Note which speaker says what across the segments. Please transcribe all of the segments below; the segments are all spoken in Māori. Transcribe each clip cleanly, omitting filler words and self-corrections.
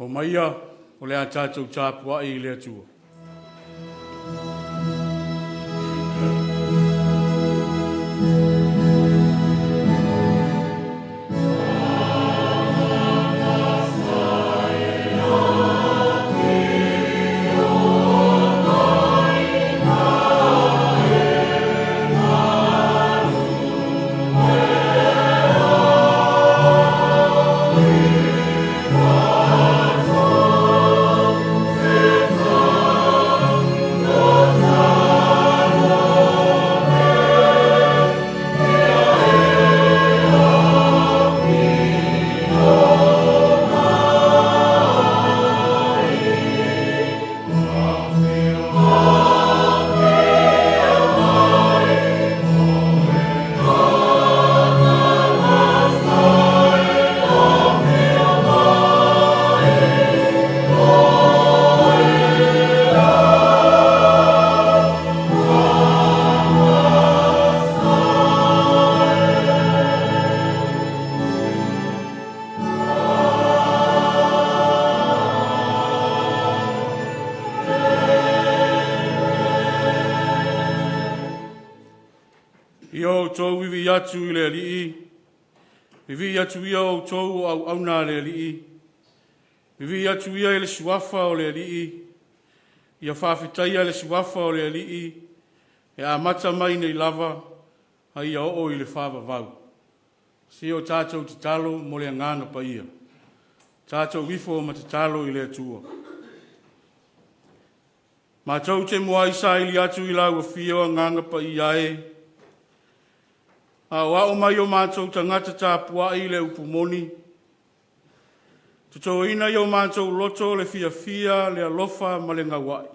Speaker 1: maia o le a tātou tāpua i le atua. Atu i le alii, vivi atu ia o tau au auna le alii, vivi atu ia i le suafa o le alii, ia whawhitaia le suafa o le alii, e a mata mai nei lava, a ia o i le whawavau. Si o tātou te talo mo le ngana pa ia, tātou wifo ma te talo i le atua. Ma tau te mua i sa ili atu i lau a whio a nganga pa ia e, a wao mai o mātou tangata tāpua i le upumoni. Tuto ina i o mātou loto le fia le alofa ma le ngawai.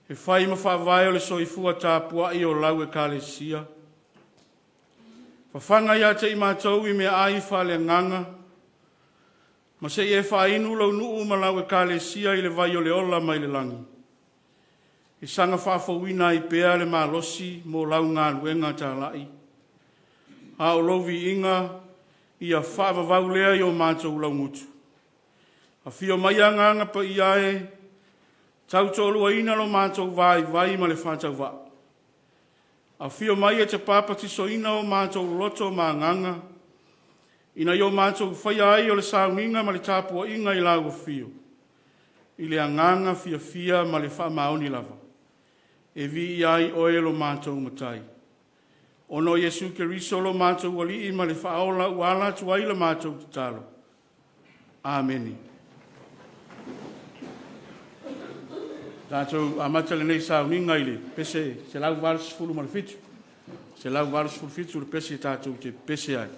Speaker 1: E whai ma whawai o le soifua tāpua i o lau e kālesia. Whawhanga ia te i mātou i mea ai wha le nganga. Ma se e whai inu lau nuu ma lau e kālesia i le vai o le ola mai le langi. I sanga whawhawina i pēa le mālosi mo lau ngā luenga tā lai. A o lovi inga i a whaavavau lea i o mātou laungutu. A whio mai anganga pa i ae, tau tōlua ina lo mātou vai ma le whātau wā. A whio mai e te pāpati so ina o mātou loto mā nganga, ina i o mātou whai ai o le Sauniga ma le tāpua inga i lau o whio. I le anganga fia ma le wha maoni lava. E vi i ai o e lo mātou matai. Ono Yesu Keriso lo mātou wali i ma le whaola uala tuai la mātou te talo. Ameni. Tātou amata le nei Sauniga i le pese se lau varas fulu ma le fitu. Se lau varas fulu fitu le pese tātou te pese ai.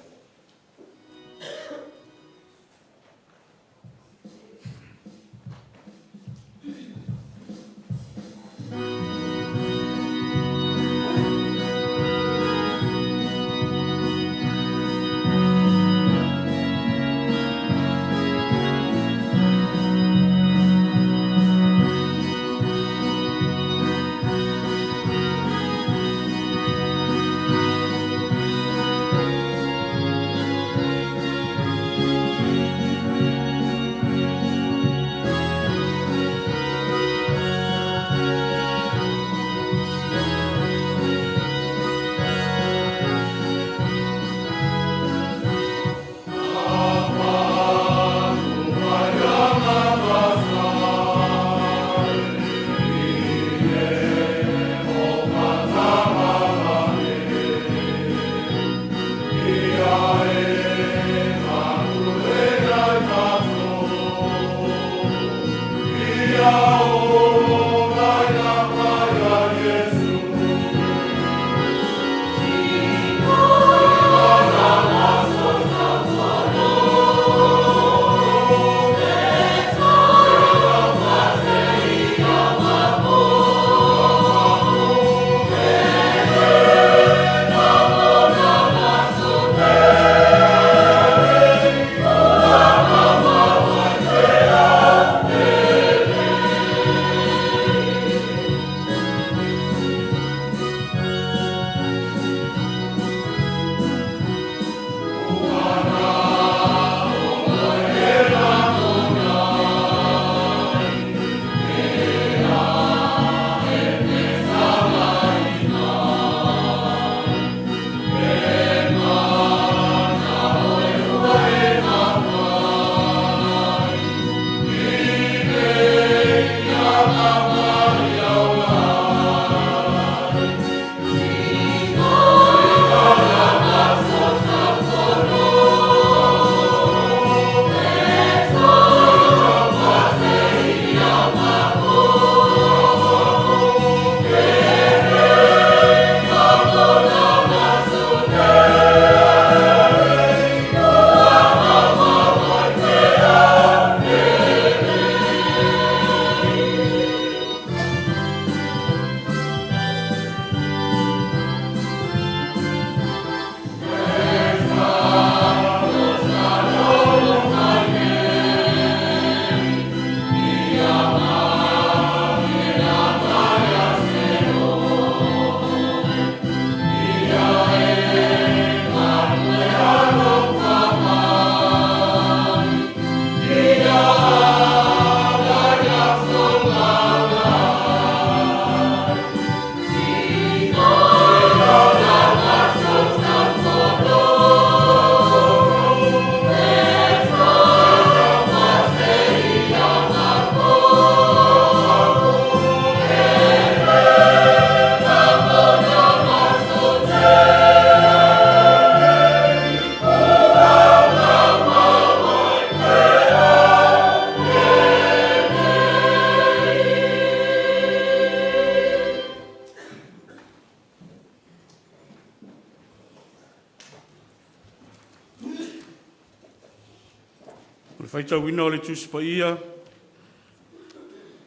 Speaker 1: whaita wina o le tusi pa ia,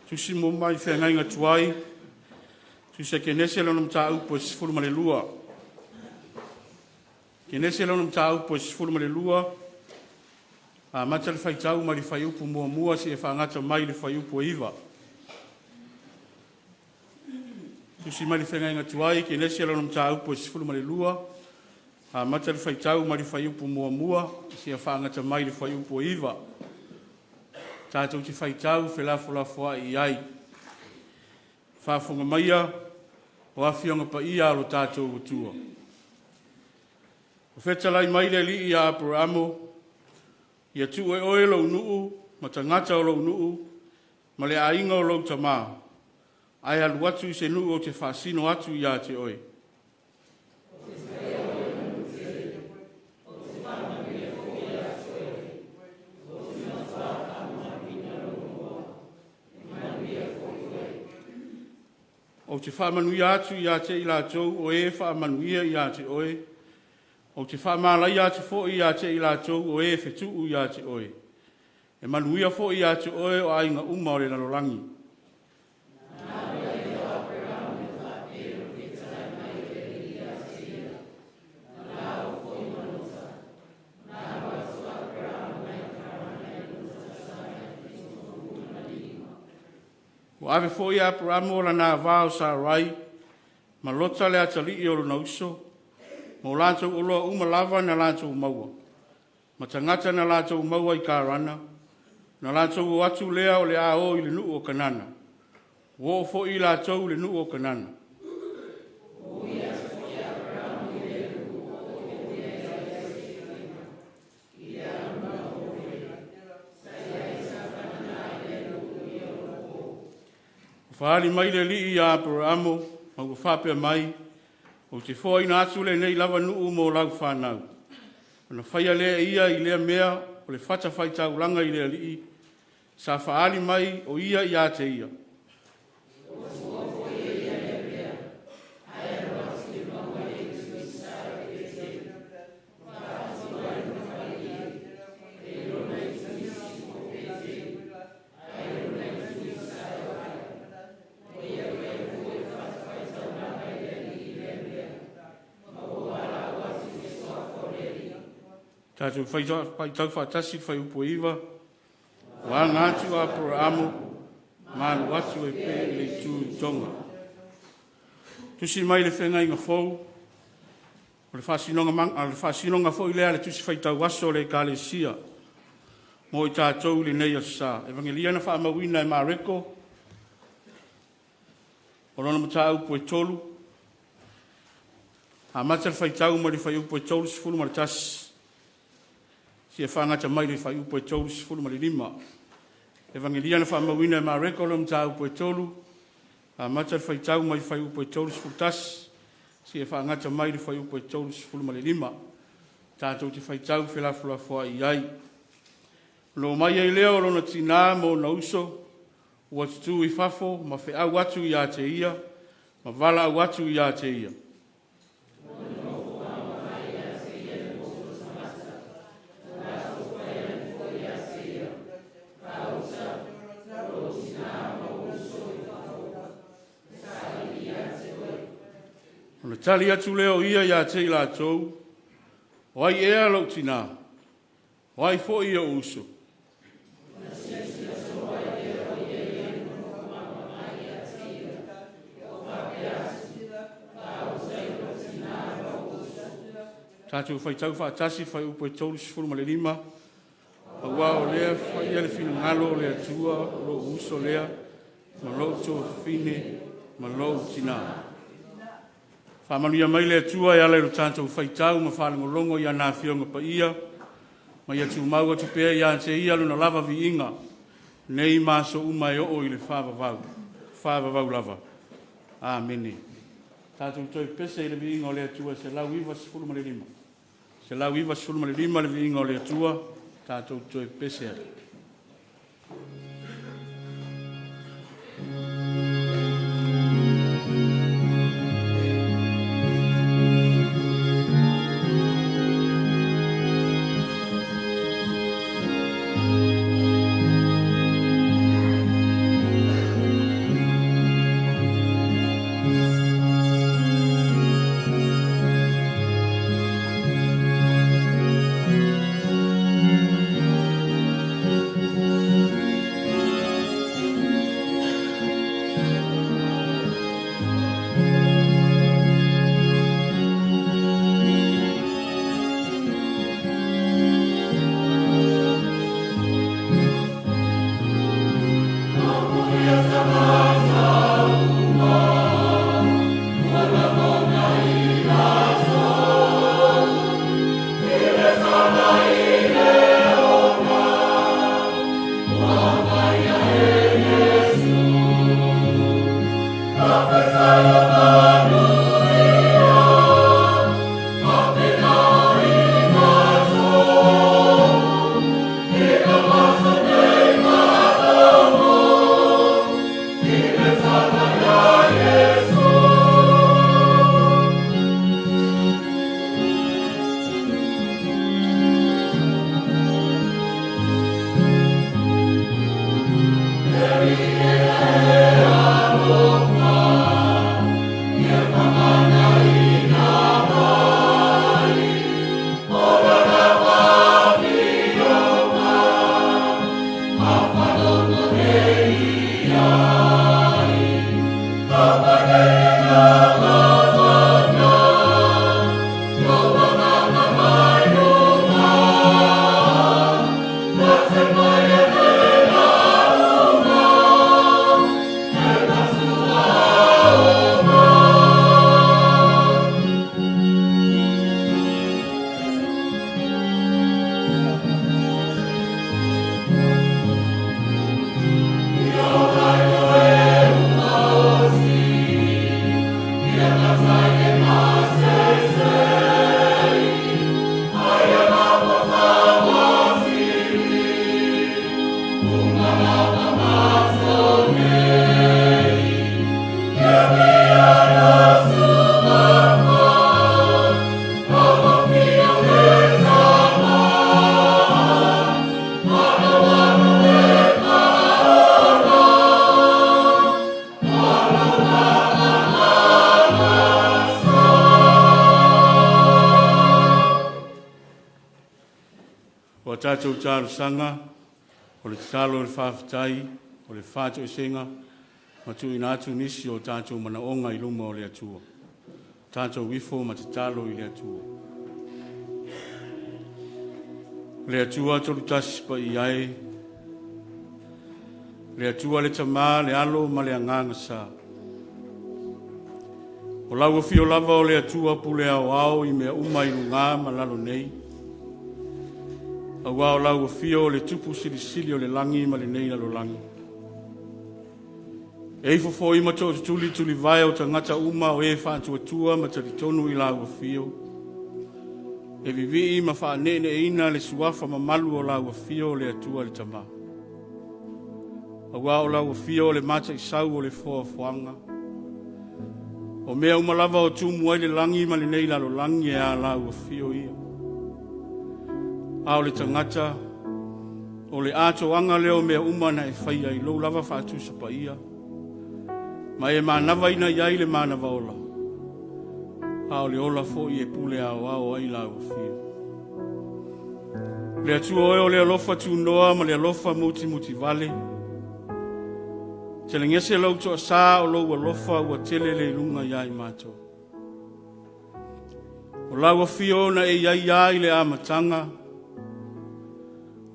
Speaker 1: tusi mo mai whengai ngā tuai, tusi ke nese lona mta upo sifuru ma le lua. Ke nese lona mta upo sifuru ma le lua, a mata le whaitau ma le whai upo mua mua si e whangata mai le whai upo iwa. Tusi mai le whengai ngā tuai, ke nese lona mta upo sifuru ma le lua, a mata le whaitau ma le whai upo mua mua si e whangata mai le whai upo iwa. Tātou te whaitau whelafolafoa i ai. Whaafonga maia o awhionga pa ia alo tātou utua. O whetalai mai le li i a Abramo, i atu e oe lau nuu, ma tangata o lau nuu, ma le ainga o lau tamā. Ai alu atu i se nuu o te whaasino atu i a te oe. O te whaamanuia atu i a te i lātou, o e whaamanuia i a te oe. O te whaamalai atu fo i a te i lātou, o e whetuu i a te oe. E manuia fo i a te oe o ainga uma o le nalorangi. O ave fo i Abramo la nā vāo Sarai, ma lota le atali i oro na uso, ma o lātou uloa uma lava na lātou maua. Ma tangata na lātou maua i kārana, na lātou o atu lea o le ao i le nuu o kanana. O fo i lātou le nuu o kanana. Whaali mai le li i a Abramo, ma ua whapea mai, o te fōi na atu le nei lava nuu mo lau whanau. Ona whaia lea ia i lea mea, o le whata whaitau langa i lea li i, sa whaali mai o ia i a te ia. Tātou whaitau whatasi whai upo iwa, wā ngātu a Abramo, mānu atu e pē le tū tonga. Tusi mai le whengai ngā whou, o le whasinonga whou i lea le tusi whaitau waso le kālesia, mō i tātou le nei asa. Evangelia na whaamawina e māreko, o rona mata upo e tolu, a mata le whaitau ma le whai upo e tolu si fulu ma le tasi, si e whangata mai le whai upo e tolu si fulu ma le lima. Evangelia na whaamawina e māreko o rona mata upo e tolu, a mata le whaitau mai whai upo e tolu si fulu tasi, si e whangata mai le whai upo e tolu si fulu ma le lima. Tātou te whaitau whelafolafoa i ai. Lo mai e leo rona tina mo na uso, ua tutu i fafo, ma whi au atu i a te ia, ma vala au atu i a te ia. Ona tali atu leo ia i a te i lātou, o ai ea lau tina, o ai fo ia uso. Tātou whaitau whaatasi whai upo e tolu si furu ma le lima, a wā o lea whai ele fina ngalo o lea tua, lo uso lea, ma lo to fine, ma lo tina. Whamanuia mai lea tua e ala ilo tātou whaitau ma whalangolongo i ana whionga pa ia, ma ia tu maua tu pēr i a te ia luna lava vi inga, nei māso uma e o i le whāvavau lava. Āmene. Tātou toi pese i le vi inga o lea tua se lau iwa si fulu ma le lima. Se lau iwa si fulu ma le lima le vi inga o lea tua, tātou toi pese ai. tātou tāru sanga, o le tālo le whawhitai, o le whātou e senga, matu ina atu nisi o tātou mana onga I luma o le atua. Tātou wifo ma te tālo I le atua. Le atua tolu tasi pa I ai, le atua le tamā le alo ma le anganga sa. O lau fio lava o le atua pule au I mea uma I lunga ma lalo nei. Awa o lau fio le tupu sili o le langi ma le nei lalo langi. E fofo I mato tuli vai o tangata uma o e whātua ma tali tonu I lau fio. E vivi ma whaanene e ina le suafa ma malu o lau fio le atua le tamā. Awa o lau fio le mata I sau o le foa fuanga. O mea umalava o tumu ai le langi ma le nei lalo langi e a lau fio ia. A o le tangata, o le ato anga leo mea umana e whaia I lou lava whātu sapa ia. Ma e mānawa ina iai le mānawa ola. A o le ola fo I e pule ao ai lau fio. Le atua oe o le alofa tu noa ma le alofa muti vale. Te le ngese lau toa sā o lau alofa ua tele le lunga iai mātou. O lau a fio na e iai le amatanga.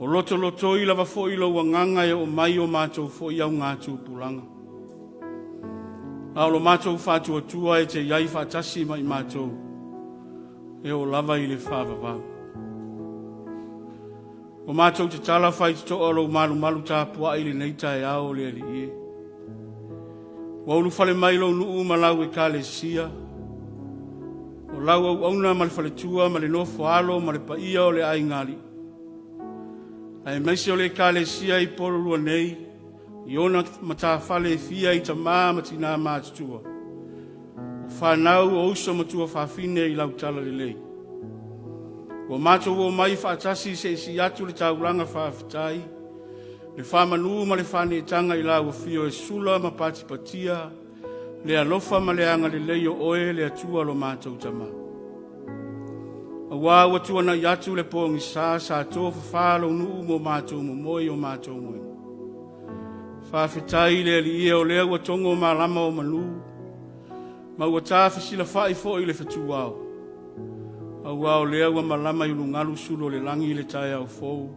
Speaker 1: O loto I lava fo I lau anganga e o mai o mātou fo I au ngātu pulanga. A o lo mātou whātu atua e te iai whātasi mai mātou. E o lava I le whāwawau. O mātou te tala whai te toa lau malu tāpua I le neita e ao le ali ie. Wa ulu fale mai lo nuu ma lau e kale sia. O lau au auna ma le fale tua ma le nofo alo ma le paia o le ai ngali. Ai maisi o le kale sia I Porirua nei. I ona mata fale fia I tamā ma tina mātutua. O whanau o uso matua whawhine I lau tala le lei. O mātou o mai whaatasi se isi atu le tauranga whawhitai. Le whamanu ma le whane tanga I lau fio e sula ma patipatia, le alofa ma le anga le leio oe le atua lo mātou tama. A wā watua na iatu le pōngi sa tō whawhalo nuu mo mātou mo moi o mātou moi. Whawhitai le ali ia o lea watongo ma lama o manu, ma ua tāwhisila whai fo I le whatuao. A wā o lea wa malama I lungalu sulo le langi le tai au fōu,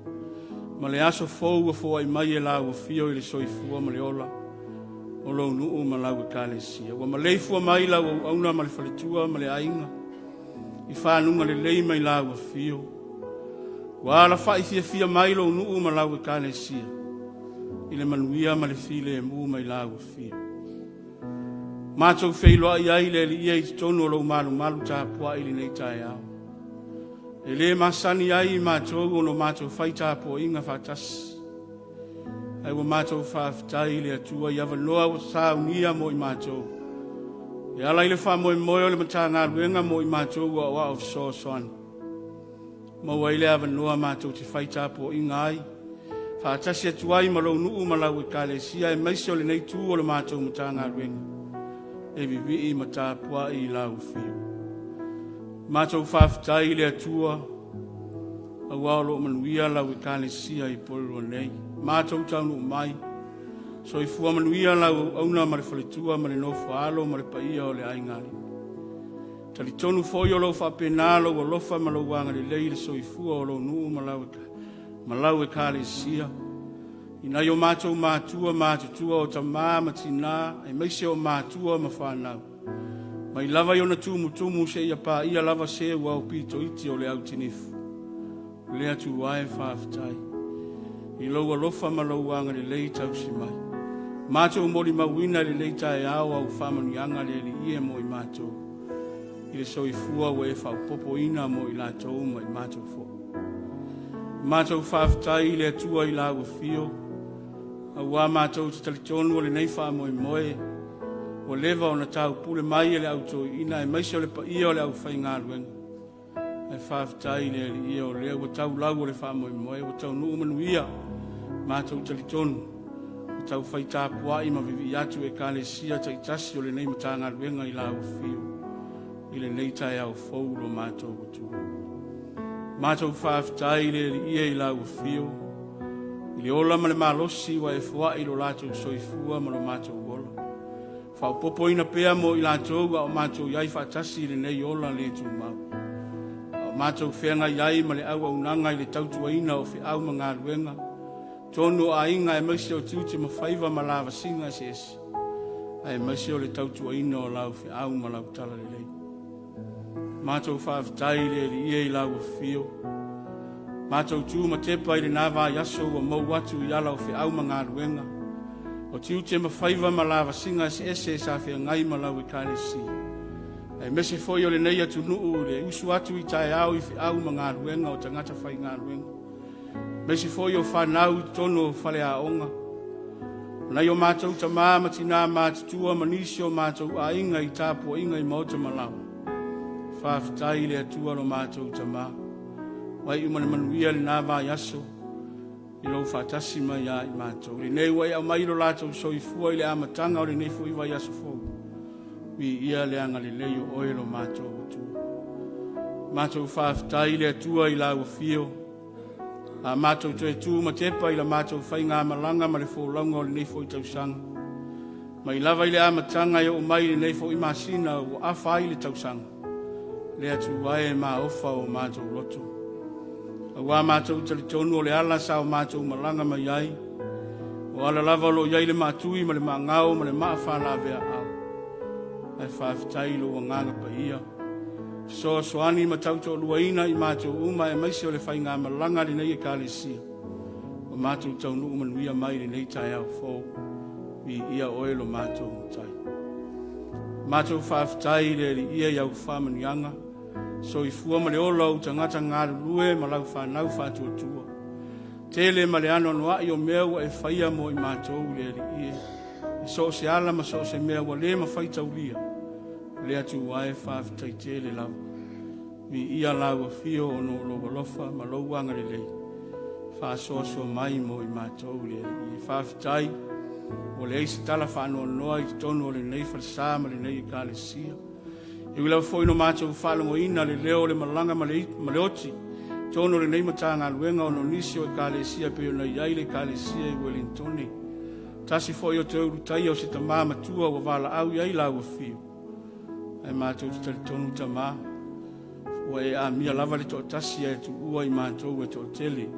Speaker 1: ma le aso fou a fo ai mai e lau fio I le soifua ma le ola. O lo nuu ma lau e kale sia. Wa ma leifua mai lau auna ma le faletua ma le ainga. I whanunga le lei mai lau fio. Wa ala whai fia mai lo nuu ma lau e kale sia. I le manuia ma le file e mu mai lau fio. Mātou feilo ai le li ia I tonu o lo malu tāpua I le nei tae au. E le masani ai mātou o no mātou whaita po inga whātasi. Ai wa mātou whawhitai le atua I awanoa o Sauniga mo I mātou. E ala I le whamoe o le Matagaluega mo I mātou o Fesoasoani. Ma wa I le awanoa mātou te whaita po inga ai. Whātasi atua I malo nuu malau e kalesia e maisi o le nei tū o le mātou Matagaluega. E vivi I matapua I lau fio. Mātou whawhitai le atua, a wālo manuia lau I kalesia I Porirua nei. Mātou taunu mai, so I fua manuia lau auna ma le whaletua ma le nofo alo ma le paia o le aingari. Tali tonu foi o lau whapena lau o lofa ma lau wanga le leile so I fua o lau nuu ma lau e kalesia. Ina yo mātou mātutua o tamā ma tina, e meise o mātua ma whanau. Mai lava yo na tumu se ia pā ia lava se ua o pito iti o le au tinifu. Le atu wae whawhitai. I loua lofa ma lau wanga le lei tau si mai. Mātou mori mawina le lei tae au au whamanianga le li ie mo I mātou. I le soi fua wa e whau popo ina mo I lātou ma I mātou fo. Mātou whawhitai le atua I lau fio. A wā mātou te talitonu o le nei wha moe moe. O lewa o na tau pule mai e le auto ina e maise o le pa ia o le au whai ngā ruenga. E whawhitai le li ia o lea o tau lau o le wha moe moe. O tau nuu manu ia mātou talitonu. O tau whai tāpua I ma vivi atu e kāle sia ta I tasi o le nei mata ngā ruenga I lau fio. I le nei tai au fau lo mātou o tu. Mātou whaafitai le ia I lau whio. I le ola ma le malosi wa e fua I lo lātou soifua ma lo mātou ola. Whaupopo ina pea mo I lātou a o mātou iai whaatasi le nei ola le tu mau. A o mātou whenga iai ma le au au nanga I le tautua ina o whi au ma ngā ruenga. Tono a inga e maisi o tuti ma whaiva ma lava singa se esi. A e maisi o le tautua ina o lau whi au ma lau tala le lei. Mātou whaafitai le ia I lau whio. Mātou tū ma tepa I le nāwā yaso o mau watu I ala o whi au ma ngā ruenga. O tiu te ma whaiva ma lava singa se ese sa whia ngai ma lau I kāre si. A e mese foi o le nei atu nuu le usu atu I tae au I whi au ma ngā ruenga o tangata whai ngā ruenga. Mese foi o whanau I tono whale a onga. Nei o mātou ta māma tina mātutua manisi o mātou a inga I tāpua inga I maota malawa. Whaafitai le atua lo mātou ta mā. Wai umane manuia le nāwā yaso. I lau whaatasi mai a I mātou. Le nei wai au mai lo lātou soifua I le amatanga o le nei fui vai yaso fōu. Wi ia le anga le leio oe lo mātou atua. Mātou whaafitai le atua I lau whio. A mātou toe tū ma tepa I la mātou whai ngā malanga ma le fōlaunga o le nei fōi tausanga. Mai lava I le amatanga I o mai le nei fōi masina o awhai le tausanga. Le atu wae ma ofa o mātou lotu. A wā mātou tali tonu o le ala sa o mātou malanga mai ai. O ala lava lo iai le mātui ma le māngau ma le maa whālawea au. Ai whaafitai lo o nganga pa ia. Fesoasoani ma tauto luaina I mātou uma e maisi o le whai ngā malanga le nei e kālesia. O mātou taunu umanuia mai le nei tai au fō. I ia oelo mātou mutai. Mātou whaafitai le ia iau whamanianga. So I fua ma le ola o tangata ngāru lue ma lau whanau whātua tua. Tele ma le ano noa I o mewa e whaia mo I mātou le ia. I so se ala ma so se mewa le ma whaitau lia. Le atu wae whaafitai tele lau. Mi ia lau a whio o no lofa ma louanga le lei. Whaasoasoa mai mo I mātou le ia. Whaafitai o le eisi tala whanau noa I tono o le nei whalisa ma le nei I kālesia. I wila foi no mātou whalango ina le leo le malanga ma le oti. Tono le nei mata ngā luenga o no nisi o kālesia pe o na iai le kālesia I Wellingtoni. Tasi foi o te urutai o se ta mā matua o wala au iai lau a whio. Ai mātou te tali tonu ta mā. Ua e a mia lava le to tasi e tu ua I mātou e to tele.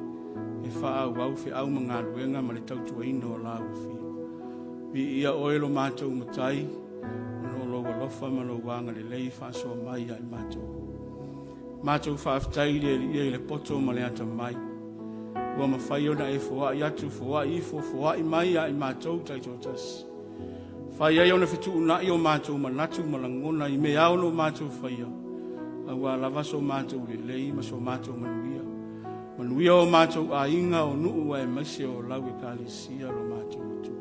Speaker 1: E wha au au whi au ma ngā luenga ma le tautua ina o lau a whio. Vi ia oelo mātou matai. Lofa ma lo wanga le lei whasoa mai ai mātou. Mātou whaafitai le ia I le poto ma le ata mai. Ua ma whai ona e fua I atu fua I fua I mai ai mātou taitotas. Whai ai ona fitu unai o mātou ma natu ma langona I me au no mātou whaia. A ua lavaso mātou le lei ma so mātou manuia. Manuia o mātou a inga o nuu e maise o lau e kālesia lo mātou tu.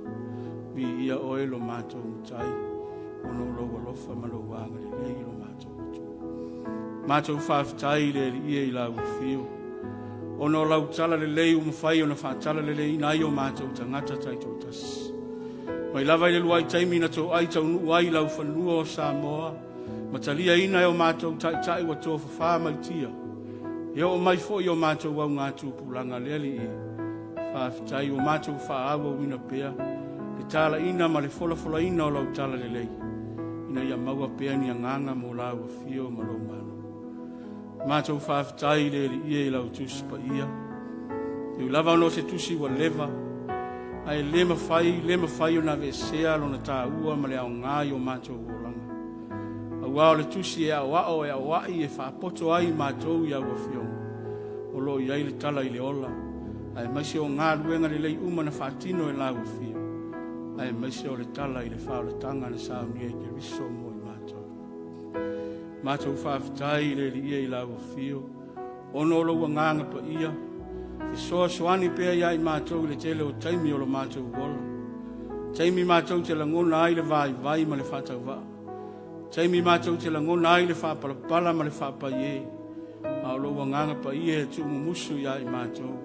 Speaker 1: Vi ia oe lo mātou mutai. Ono logo lofa malo wanga le lei lo mātou atu. Mātou whaafitai le ia I lau whio. Ono lau tala le lei umawhai ona whaatala le lei nai o mātou tangata taitotas. Mai lava I le luai taimi na tō ai tau nuu ai lau whanua o Samoa. Matalia ina o mātou tai wa tō whawha mai tia. Ia o mai fo I o mātou au ngā tūpulanga leli I. Whaafitai o mātou whaawa wina pea. Le tala ina ma le fola ina o lau tala le lei. Ina ia maua pea ni anganga mo lau a whio ma lau mano. Mātou whaafitai le ia I lau tusi pa ia. Iu lava no se tusi wa leva. Ai le mawhai o na vesea lo na tā ua ma le au ngai o mātou o langa. A wao le tusi e a wao e a wai e whaapoto ai mātou I au a whio. O lo I ai le tala I le ola. Ai maisi o ngā ruenga le lei uma na whaatino e lau a whio. Ai maise o le tala I le whauletanga na Sauniga ke riso mo I mātou. Mātou whaafitai le ia I lau whio. Ono lo wa nganga pa ia. Fesoasoani pea ia I mātou le tele o taimi o lo mātou wola. Taimi mātou te langona ai le vai ma le whatau wa. Taimi mātou te langona ai le whapalapala ma le whapaie. A lo wa nganga pa ia e tu musu ia I mātou.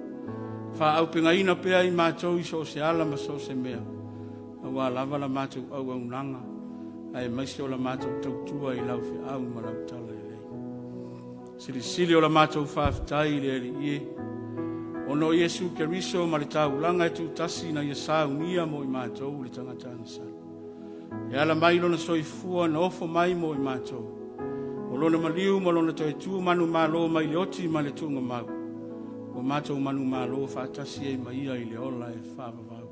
Speaker 1: Wha au penga ina pea I mātou I so se ala ma so se mea. Awa lava la mātou au nanga. Ai maisi o la mātou tautua I lau whi au ma lau tala I lei. Sili o la mātou whaafitai le ali ie. Ono Iesu Keriso ma le taulanga e tūtasi na ia Sauniga mo i mātou le tangata angasala. E ala mai lona soifua na ofo mai mo i mātou. O lona maliu ma lona toe tū manu mālo mai le oti ma le tunga mau. O mātou manu mālo whaatasi e mai ia i le ola e whaavavau.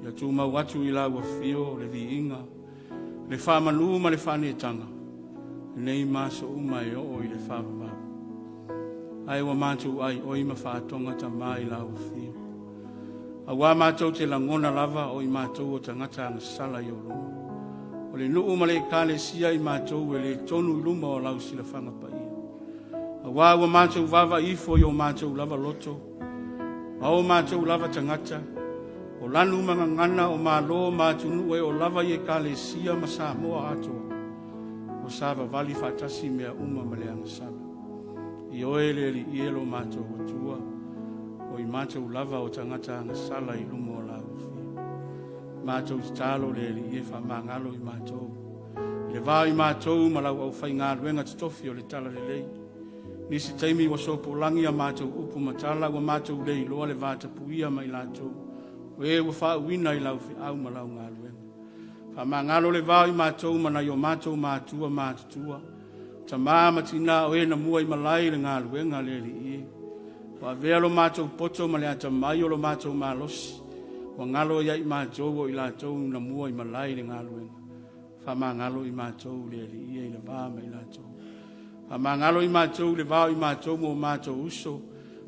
Speaker 1: Ia tū mau atu i lau a fio le vi inga. Le whaamanu ma le whaanetanga. Nei maso uma e o i le whaavavau. Ai wa mātou ai o i ma whaatonga ta mai lau a fio. A wā mātou te langona lava o i mātou o tangata angasala i o luma. O le nuu ma le kāle sia i mātou e le tonu i luma o lau sila whanga pa ia. A wā wa mātou vava ifo i o mātou lava loto. A o mātou lava tangata. O lanu mga ngana o mālo mātunu e o lava i e kāle sia ma sa moa atoa. O sava vali whatasi mea uma ma le angasala. I oe le li ielo mātou o tua. O i mātou lava o tangata angasala i luma o lau fia. Mātou talo le li ie whamangalo i mātou. I le vā i mātou ma lau au whai ngā ruenga titofi o le tala le lei. Nisi teimi wa sopo langi a mātou upu matala wa mātou lei loa le vāta puia mai lātou. O e wa wha uina i lau fi au ma lau ngā ruenga. Whamangalo le vā i mātou ma na i o mātou mātua mātutua. Ta māma tina o e na mua i malai le ngā ruenga le li ie. Wa vea lo mātou poto ma le ata mai o lo mātou mālosi. Wa ngalo ia i mātou o i lātou na mua i malai le ngā ruenga. Wha ngalo i mātou le li ia i le vāma i lātou. Wha ngalo i mātou le vāo i mātou mo mātou uso.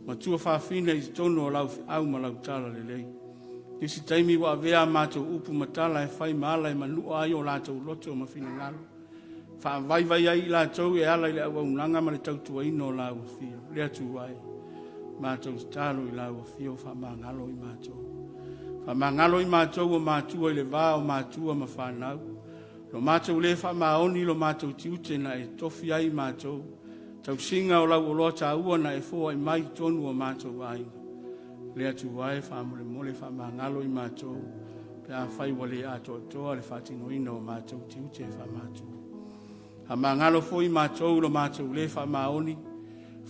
Speaker 1: Ma tua whawhine i tono o lau au ma lau tala le lei. Nisi taimi wa vea mātou upu matala e whai maala e manua ai o lātou loto ma whina ngalo. Wha vai vai ai i lātou e ala i le au unanga ma le tautua ino o lau fio. Lea tu ai. Mātou talo i lau fio wha ngalo i mātou. Wha ngalo i mātou o mātua i le vā o mātua ma whanau. Lo mātou le wha maoni lo mātou tiute na e tofi ai mātou. Tau singa o lau o loa ta ua na e fōa i mai tonu o mātou ai. Lea tu ai wha mole mole wha ngalo i mātou. Pe a whai wale a toa le whatino ina o mātou tiute wha mātou. Ha ngalo fo i mātou lo mātou le wha maoni.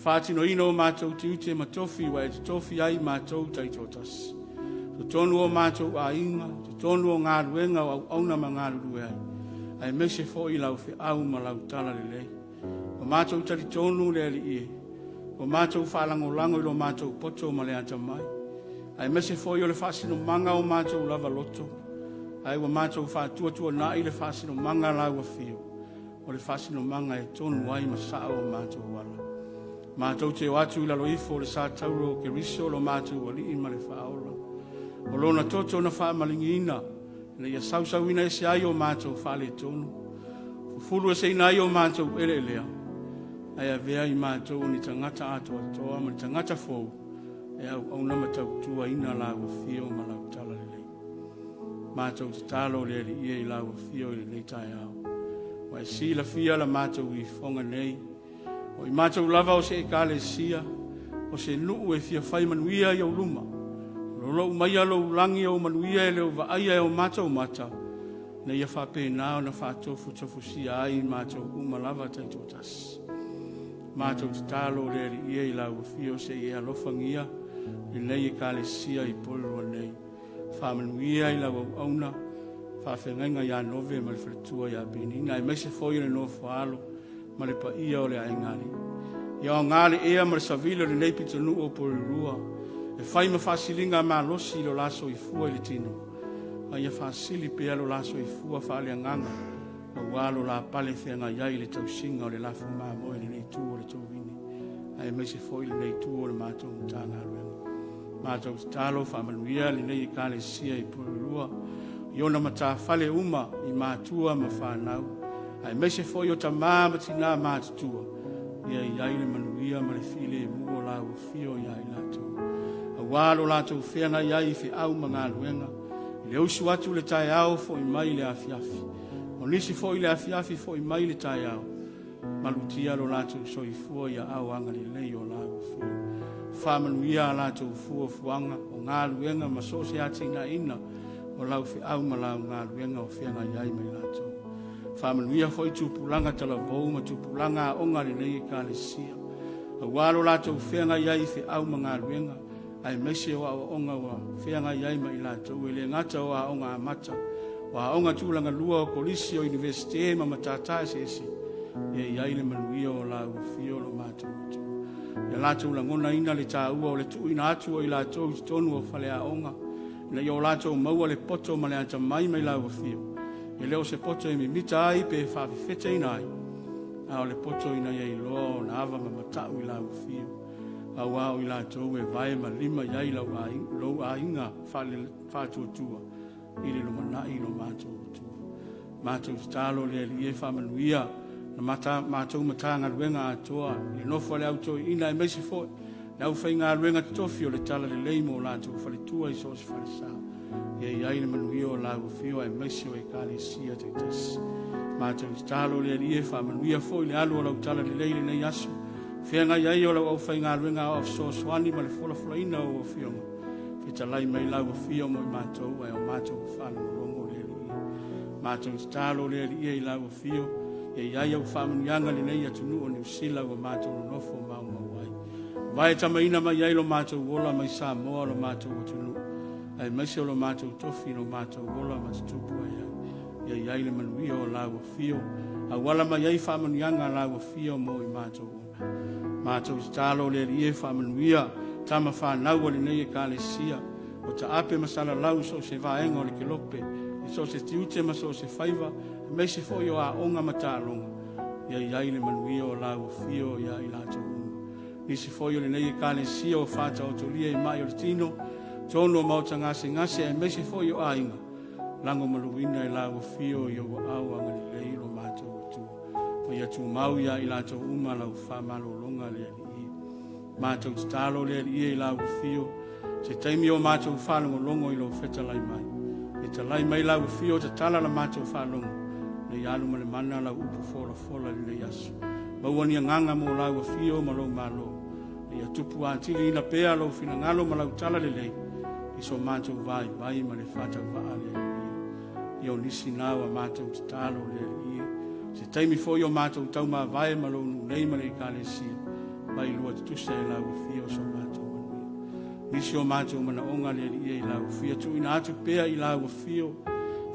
Speaker 1: Whātino ino o mātou tiute ma tofi wa e tofi ai mātou taitotas. To tonu o mātou a inga, to tonu o ngā ruenga o auna ma ngā rue ai. Ai mese fo i lau whi au ma lau tala le lei. O mātou tari tonu le ali ie. O mātou whalango lango i lo mātou poto ma le ata mai. Ai mese fo i o le whasino manga o mātou lava loto. Ai wa mātou whātua na i le whasino manga lau a fio. O le whasino manga e tonu ai ma sao o mātou wala. Mātou te watu i lalo ifo le sā tauro ke riso lo mātou wali i ma le whaola. O lona toto na wha malingi ina. Na ia sausau ina ese ai o mātou whale tonu. Fufulu ese ina ai o mātou ele elea. Ai a vea i mātou ni tangata ato atoa ma ni tangata fōu. E au nama tau tua ina lau fio ma lau tala le lei. Mātou te talo le li ia i lau fio i le lei tai au. Wa e si la fia la mātou i fonga nei. O i mātou lava o se e kāle sia. O se nuu e fia whai manuia i au luma. Lolo mai alo langi o manuia e leo vaaia e o mātou mata. Na ia whape nao na whātofu tofu sia ai mātou umalava taitotas. Mātou te talo le li ia i lau fio se i alofangia. I nei e kāle sia i Porirua nei. Whamanuia i lau auna. Whawhengainga ia nove ma le whaletua ia benina. E meise foi le no whaalo ma le pa ia o le aingari. Ia o ngāle ea ma le savilo le nei pitanu o Porirua. E whai ma whasilinga ma losi lo laso i fua i le tino. A ia whasili pea lo laso i fua whaale anganga. A walo la pale whenga iai le tausinga o le lafu maa moe le nei tū o le tōwini. A e meise foi le nei tū o le mātou mutanga ruenga. Mātou talo whamanuia le nei i kāle sia i Porirua. Iona mata fale uma i mātua ma whanau. Ai meise foi o ta māma tina mātutua. Ia i aile manuia ma le file e mua lau fio ia i lātou. A wālo lātou whenga ia i fi au ma ngā luenga. I le usu atu le tai au fo i mai le afiafi. O nisi fo i le afiafi fo i mai le tai au. Malutia lo lātou so i fua ia au anga le lei o lau fio. Whamanuia lātou fua fuanga o ngā luenga ma sose ati na ina. O lau fi au ma lau ngā ruenga o whenga iai mai lātou. whamanuia fo i tūpulanga tala vau ma tūpulanga a onga le nei ka le sia. A walo lātou whenga iai fe au mga luenga, ai mese o a onga wa whenga iai ma i lātou, e le ngata o a onga a mata, wa a onga tūlanga lua o kolisi o universite ma matata se ese, e iai le manuia o la ufio lo mātou atu. E lātou la ngona ina le tā ua o le tu ina atu o i lātou i tonu o whale a onga, na i o lātou maua le poto ma le anta mai mai la ufio. E leo se poto e mi mita ai pe whawhiwhete ina ai. A o le poto ina iei loa o na awa ma matau i la ufio. A wao i la tau e vai ma lima iei lau a inga whātua tua. I le lomana i lo mātou tua. Mātou talo le li e whamanuia. Na mātou matanga ruenga atoa. I nofo le auto ina e meisi foe. Na uwhai ngā ruenga tofi o le tala le leimo o lātou whale tua i soos whale sao. E iai le manuia o la ufio e meisi o e kāle sia te tasi. Mātou talo le li e whamanuia foe le alu o lau tala le leile nei asu. Whianga iai o lau au whai ngā ruenga o Fesoasoani ma le fola ina o whionga. Whita lai mai lau ufio mo i mātou ai o mātou whana longo le li e. Mātou talo le li e i lau ufio. E iai au whamanuianga le nei atunu o New Zealand o mātou nofo mau mau ai. Vai tamaina mai iai lo mātou wola mai Samoa lo mātou atunu. Ai maise o lo mātou tofi lo mātou wola ma tutupu ai ai. Ia iai le manuia o lau ufio. A wala mai iai whamanuianga lau ufio mo i mātou wola. Mātou talo le li e whamanuia. Tama whanau le nei e kāle sia. O ta ape masala lau so se vaenga o le kelope. I so se tiute ma so se whaiva. Me se fo yo a onga mata longa. Ia iai le manuia o lau ufio ia i lātou uma. Ni se fo yo le nei e kāle sia o whata o tolia i mai o le tino. Tono o mauta ngase e me se fo yo a inga. Lango maluina i lau ufio i o au anga li leilo mātou atua. O ia tu mau ia i lātou uma lau whamalo longa le ali. Mātou talo le i lau fio. Se taimi o mātou whanongo longo i lo wheta lai mai. E ta lai mai lau fio te tala la mātou whanongo. Nei alu ma le mana lau upu fola le yasu. Mauani nganga mo lau fio ma lo malo. Nei atupu antili ina pea lo fina ngalo ma lau tala le lei. Iso mātou vai ma le whatau waa le i. Io nisi nāua mātou talo le i. Se taimi fo i o mātou tau ma vai ma lo nu nei ma le i kāle sia. Mai lua te tusa e lau fia o so mātou manuia. Nisi o mātou mana onga le i e lau fia. Tu ina atu pea i lau fio.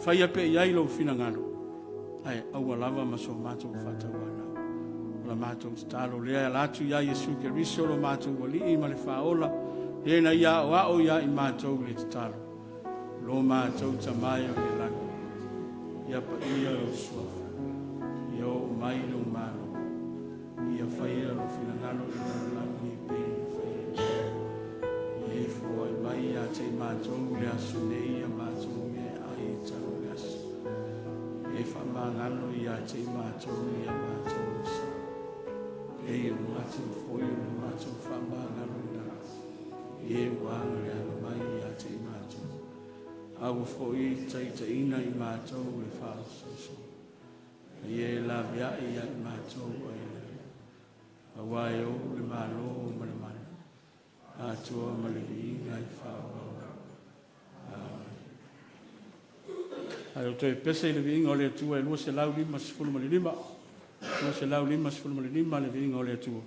Speaker 1: Whaia pe i ailo fina ngalo. Ai, aua lava ma so mātou whatau anau. Ola mātou te talo lea latu ia Jesu ke riso lo mātou wali i ma le whaola. Hena ia o ao ia i mātou le te talo. Lo mātou tamai o le laki. Ia pa ia o suafa. Ia o mai lo malo. Ia whaia lo finangalo i na langi pēni whaia. Ia fua i mai a te mātou le asu nei a mātou me a i tau le asu. Ia whamangalo i a te mātou i a mātou sa. Ia o mātou fwoi o mātou whamangalo i na. Ia wanga le ana mai a te mātou. Au fwoi taita ina i mātou le whaasoso. Ia la via i a mātou ai le. Awai o le malo o mana mana. Atua malili ngai whaoa. Amen. Ai o toi pese le vinga o le atua e lua se lau lima se fulu malilima. Lua se lau lima se fulu malilima le vinga o le atua.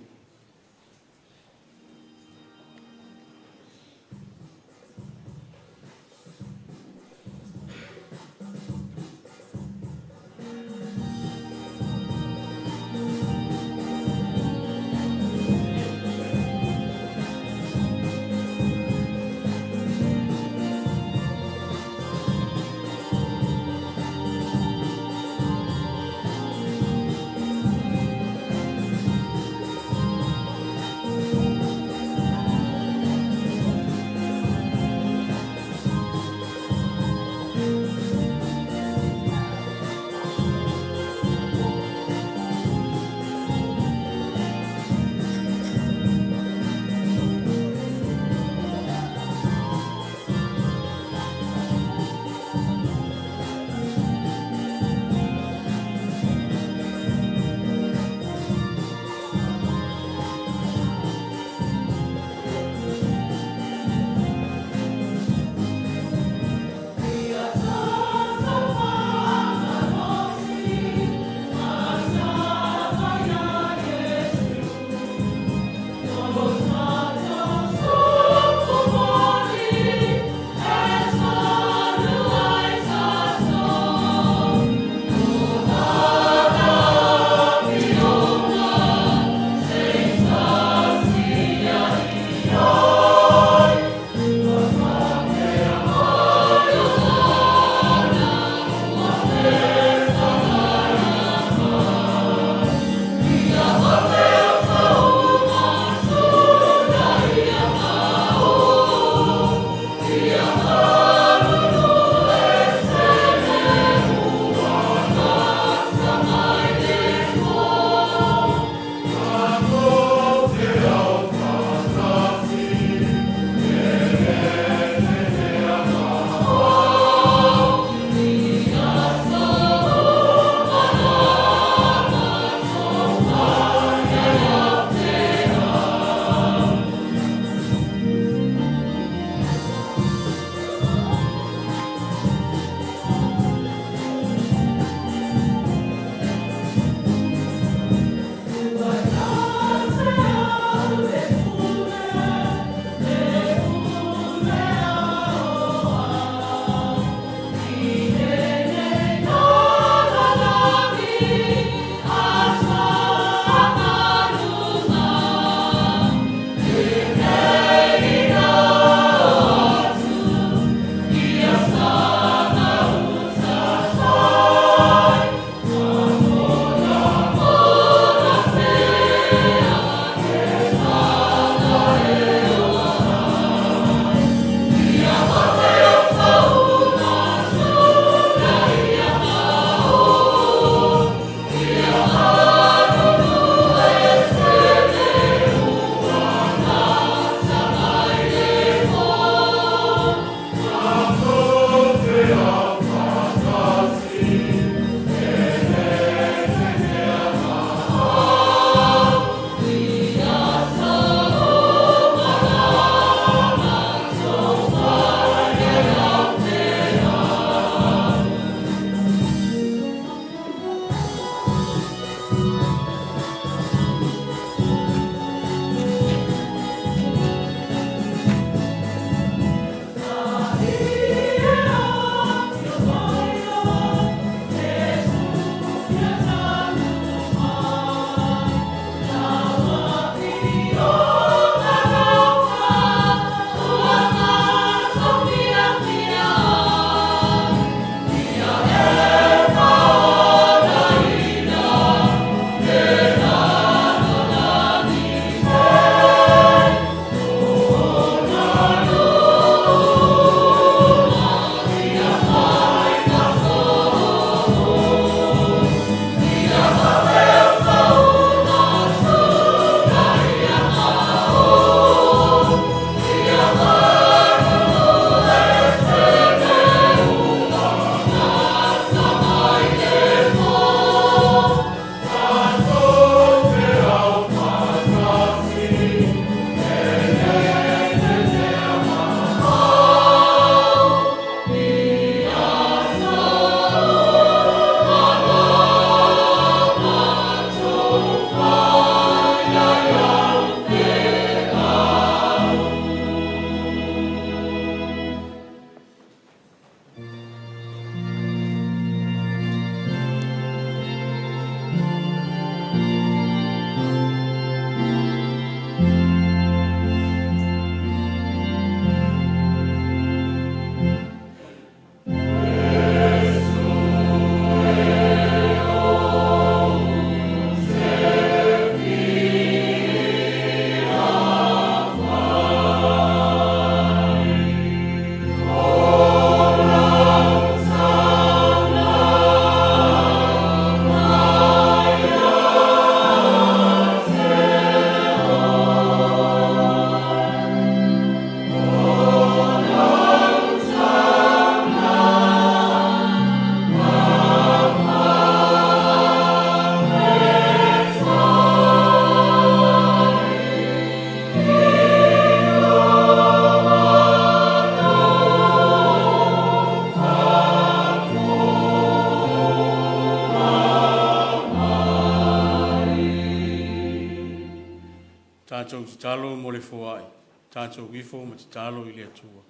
Speaker 1: Tātou te talo mo le foai. Tātou wifo ma te talo I le atua.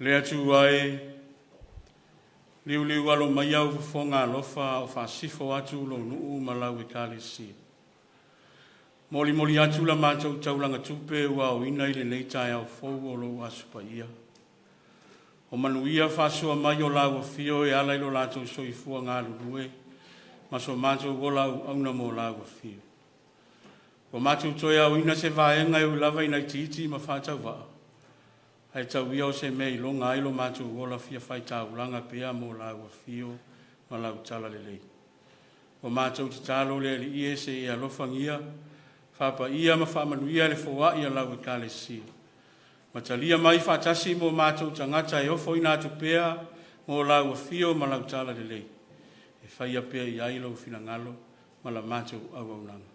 Speaker 1: Le atua e liu alo mai au fonga lofa o whaasifo atu lo nuu malau e kālesia. Moli atu la mātou taulanga tupe ua o ina ile leitai au fou o lo asupa ia. O manuia whaasua mai o lau o fio e ala ilo lātou soifua ngā lulue, ma so mātou o lau auna mo lau o fio. O mātou toi au ina se vaenga e ulava ina iti ma whātau waa. Hai tau ia o se mei longa ilo mātou o la fia whai tau langa pea mo lau o fio ma lau tala lelei. O mātou te talo le li ie se e alofangia, whapa ia ma whamanuia le foa ia lau e kālesia. Matalia mai whatasi mo mātou tangata e ofo ina atu pea mo lau o fio ma lau tala lelei. E whaia pea I ailo fina ngalo ma la mātou au au nanga.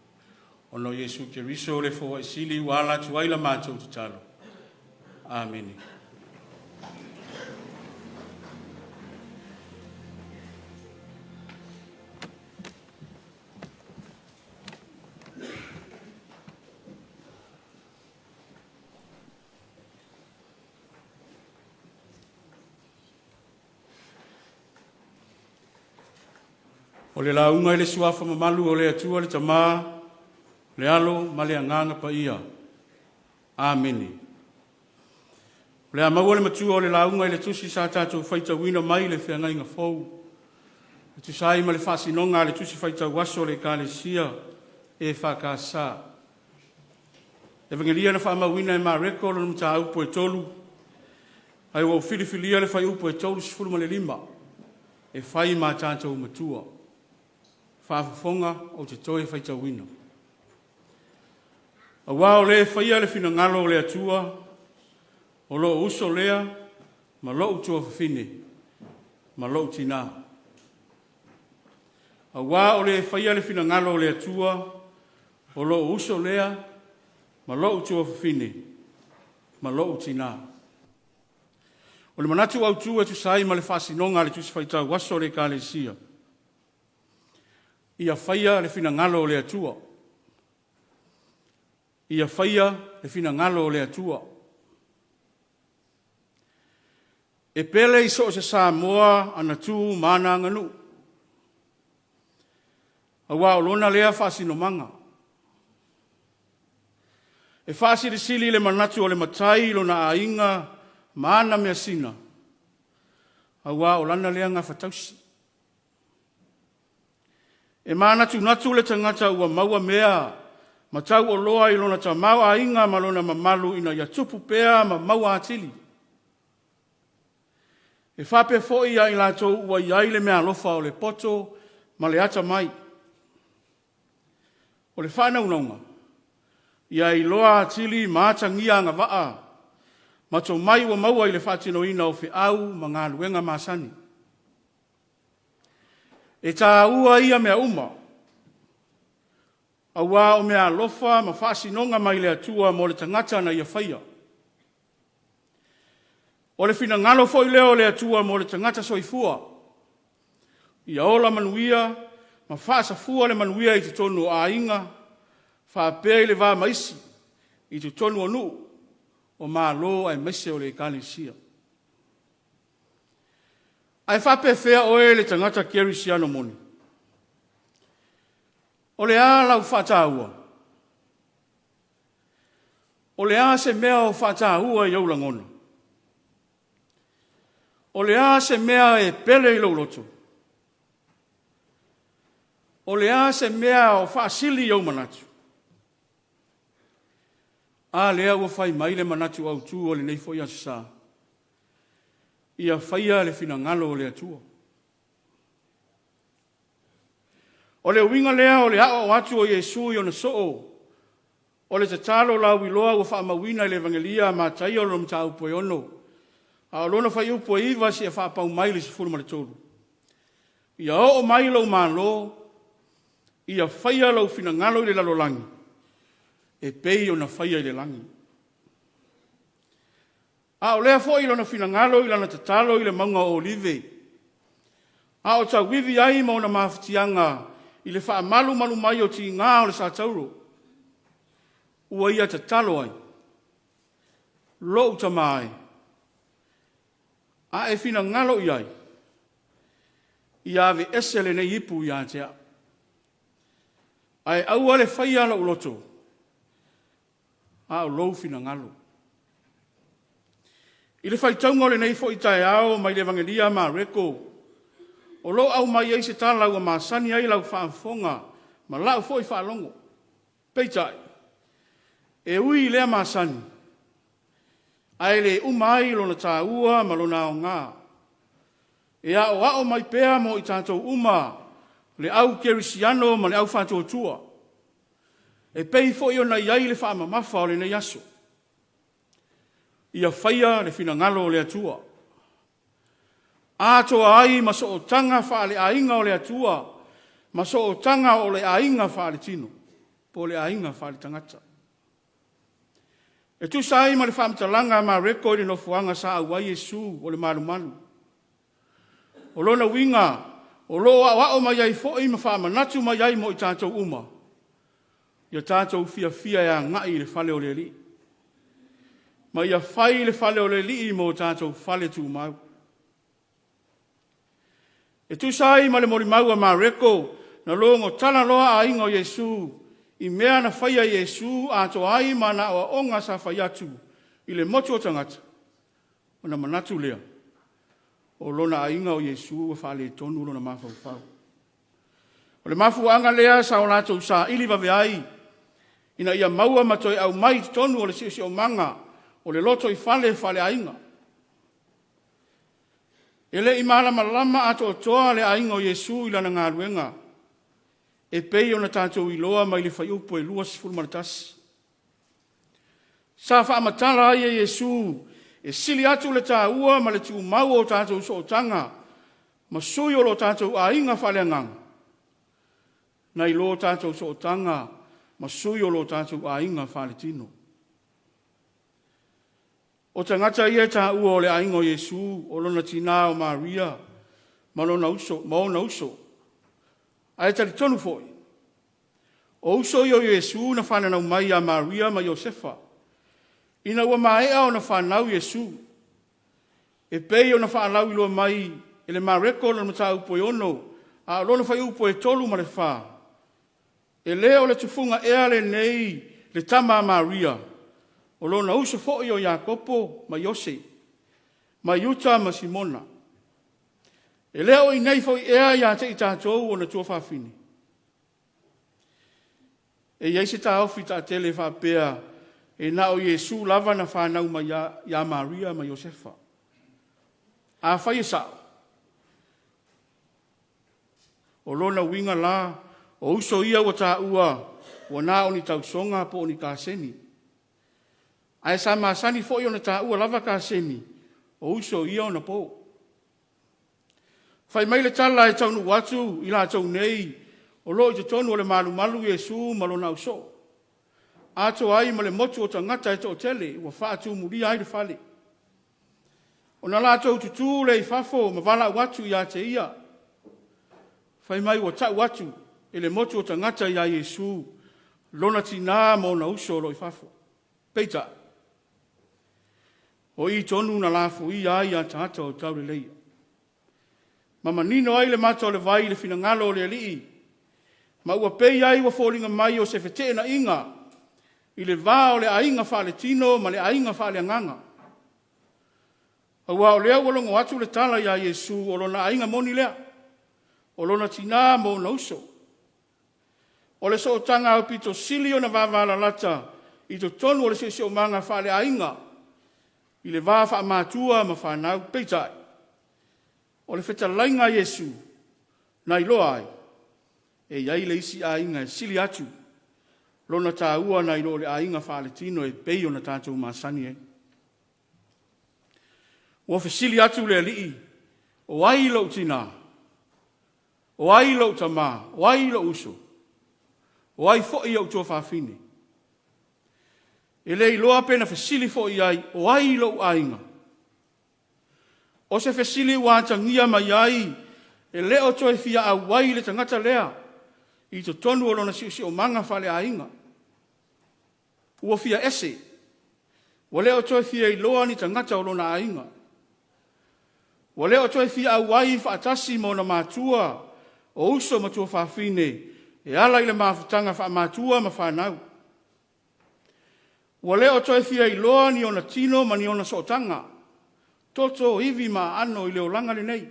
Speaker 1: Ono Yesu ke riso le foa isili wala tuaila mātou te talo. Amen. O le launga I le suafa mamalu o le atua le tamā, le alo ma le anganga pa ia. Amen. O le amaua le matua o le launga I le tusi sa tātou whaitawina mai le whiangai ngā fau. Le tusai ma le whasinonga le tusi whaitawaso le kālesia e whakasa. Evangelia na whaamawina e mā reko lo mta upo e tolu. Ai wau filifilia le whai upo e tolu sifuru ma le lima. E whai mā tātou matua. Whaafafonga o te toi whaitawina. A wao le whaia le fina ngalo o le atua, o lo uso lea, ma lo utua whawhine, ma lo utina. A wao le whaia le fina ngalo o le atua, o lo uso lea, ma lo utua whawhine, ma lo utina. O le manatu au tua tu sai ma le whasinonga le tusi whaitau waso le kālesia. Ia whaia le fina ngalo o le atua. Ia whaia le fina ngalo o le atua. E pele I so se sa moa ana tū mana nganu. A wao lona lea whasino manga. E whasi le sili le manatu o le matai lona a inga mana mea sina. A wao lana lea ngā whatausi. E manatu natu le tangata ua maua mea, ma tau o loa I lona ta maua inga ma lona mamalu ina ia tupu pea ma maua atili. E whape foi ia I lato ua iai le mea lofa o le poto ma le ata mai. O le whana unaunga, ia I loa atili ma atangia nga waa, ma tau mai ua maua I le whatino ina o Fe'au ma ngā luenga masani. E tā ua ia mea uma. A wā o mea lofa ma whasinonga mai le atua mo le tangata na ia whaia. O le fina ngalo foi leo le atua mo le tangata soifua. Ia ola manuia, ma whaasafua le manuia I te tonu a inga, whaapea I le wā maisi, I te tonu o nuu, o mā lo ai maise o le kālesia. Ai whape whea oe le tangata kerisiano moni. O le a lau whataua. O le a se mea o whataua I aulangona. O le a se mea e pele I lauloto. O le a se mea o whaasili I au manatu. A lea ua whai mai le manatu au tū o le nei foi asa. Ia whaia le fina ngalo o le atua. O le winga lea o le hao atu o Yesu I ona soo. O le tatalo lau I loa ua whaamawina I le evangelia ma tai o lo mta upo e ono. A o lona whai upo e iwa si e whaapau mai le sifuru ma le tolu. Ia o mai lau ma lo. Ia whaia lau fina ngalo I le lalo langi. E pei o na whaia I le langi. A o lea fo I lona fina ngalo I lana tatalo I le maunga o olive. A o ta wivi ai ma ona mawhitianga I le wha malu mai o ti ngā o le sa tauro. ua ia te talo ai. Lou ta mai. A e fina ngalo iai. Ia ave esele ne ipu ia tea. Ai au ale whai ala uloto. A o lou fina ngalo. I le whai taunga le nei fo i tae ao mai le vangelia ma reko. O lo au mai ei se tala ua maasani ai lau whaamfonga. Ma lau fo i whaalongo. Peitai. E ui lea maasani. Ai le umai lona tā ua ma lona o ngā. E a o mai pēa mo i tātou uma. Le au kerisiano ma le au whātou tua. E pei fo i o na iai le whaamamafa o le nei aso. Ia whaia le fina ngalo o le atua. Atoa ai ma so o tanga wha le ainga o le atua. Ma so o tanga o le ainga wha le tino. Po le ainga wha le tangata. E tu sai ma le whaamtalanga ma reko i le nofuanga sa au ai Yesu o le malu malu. O lona winga, o loa o mai ai fo i ma whaamanatu mai ai mo i tātou uma. Ia tātou fia ia ngai le whale o le li. Ma ia whai le whale o le li mo tātou whale tū mau. E tu sai ma le mori maua ma reko, na longo tala loa a ingo Yesu, i mea na whaia Yesu a to ai ma na o onga sa whai atu, i le motu o tangata, o na manatu lea, o lona a inga o Yesu a whale tonu lona mawhau whau. O le mafu anga lea sa o lato sa ili vave ai, ina ia maua matoi au mai tonu o le sisi o manga, o le loto i whale a inga. Ele i malama ato o toa le ainga o Yesu i lana ngā ruenga. E pei o na tātou i loa mai le whai upo e lua sifuru maratasi. Sa whaamatala ai e Yesu, e sili atu le tā ua ma le tiu mau o tātou so o tanga, ma sui o lo tātou a inga whale angang. Na i lo tātou so o tanga, ma sui o lo tātou a inga whale tino. O tangata ia tā ua o le aingo Yesu, o lona tina o Maria, ma lona uso, ma ona uso. Ai tali tonu foi. O uso i o Yesu na whananau mai a Maria ma Josefa. Ina ua maea o na whanau Yesu. E pei o na whanau ilo mai, e le mareko lona mata upo i ono, a lona whai upo e tolu ma le wha. E leo le tufunga ea le nei, le tama a Maria. O lona uso fo'i o Iakopo, ma Yose, ma Yuta, ma Simona. E leo i nei fo'i ea ia te i tātou o na tua whawhini. E iei se tā ofi tā tele whapea, e na o Yesu lava na whanau ma ia Maria, ma Josefa. A whai e sao. O lona winga la, o uso ia o tā ua, o na o ni tausonga po o ni kāseni. Ai sa masani fo i ona tā ua lava ka seni, o uso ia ona po. Whai mai le tala e taunu watu, i la tau nei, o lo i te tonu o le malu malu Yesu malona uso. Ato ai ma le motu o tangata e to tele, ua whaatu muri ai le fale. O na la tau tutu le i fafo, ma wala watu i a te ia. Whai mai ua tau watu, e le motu o tangata i a Yesu, lona tina mo na uso lo i fafo. Peita. O i tonu na lafu i ai a tata o tau le leia. Mama nino ai le mata o le vai le fina ngalo o le alii. Ma ua pei ai ua fōlinga mai o se fete na inga. I le vā o le ainga whale tino ma le ainga whale anganga. Aua o lea walongo atu le tala ia Yesu o lona ainga moni lea. O lona tina mo na uso. O le so tanga o pito sili o na vāvala lata. I to tonu o le sesi o manga whale ainga. I le vā wha mātua ma whanau peitai. O le wheta lainga Yesu, na iloa ai, e iai le isi a inga e sili atu, lona tā ua na ilo le a inga whaale tino e pei o na tātou māsani e. Ua whesili atu le alii, o ai ilo tina, o ai ilo tamā, o ai ilo uso, o ai fo'i au tua whawhine. E le iloa pena whesili fo i ai, o ai lo ainga. O se whesili wātangia mai ai, e leo toi fia a wai le tangata lea, i to tonu o lona si o manga whale ainga. ua fia ese. Wa leo toe fia I loa ni tangata o lona ainga. Wa leo toe fia awai whaatasi mo na mātua o uso matua whawhine e ala ile mawhutanga wha mātua ma whanau. Wa leo toe fia I loa ni ona tino ma ni ona sootanga. Toto hivi ma ano I leo langa le nei.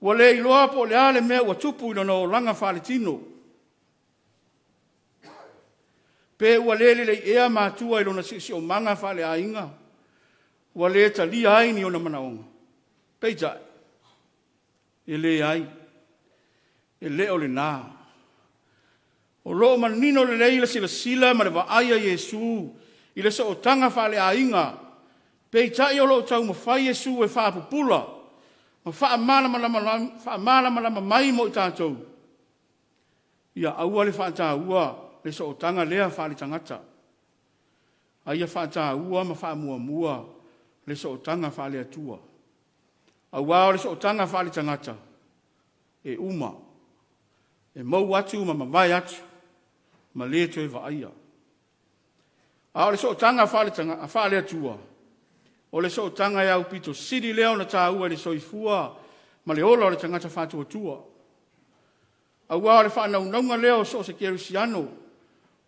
Speaker 1: Wa le I loa po le ale mea ua tupu ilo no langa whale tino. Pe ua lele le ea mātua ilo na sisi o manga whale a inga. Wa le ta li ai ni ona manaonga. Peita. E le ai. E le o le nā. O loo manino le leila sila ma le waaia Yesu. I le so o tanga whale a inga. Peita I o loo tau mawhai Yesu e whaapupula. Ma whaamala malama mai mo I tātou. Ia aua le whaataua. Le so o tanga lea whaale tangata. Aia whaataua ma whaamua. Le so o tanga whaale atua. Aua le so o tanga whaale tangata. E uma. E mau atu ma mawai atu. Ma le toe waaia. Ao le so o tanga whaale atua. O le so o tanga e au pito siri leo na tāua le soifua. Ma le ola o le tangata whātua tua. Aua le whaanaunga leo so se kerusiano.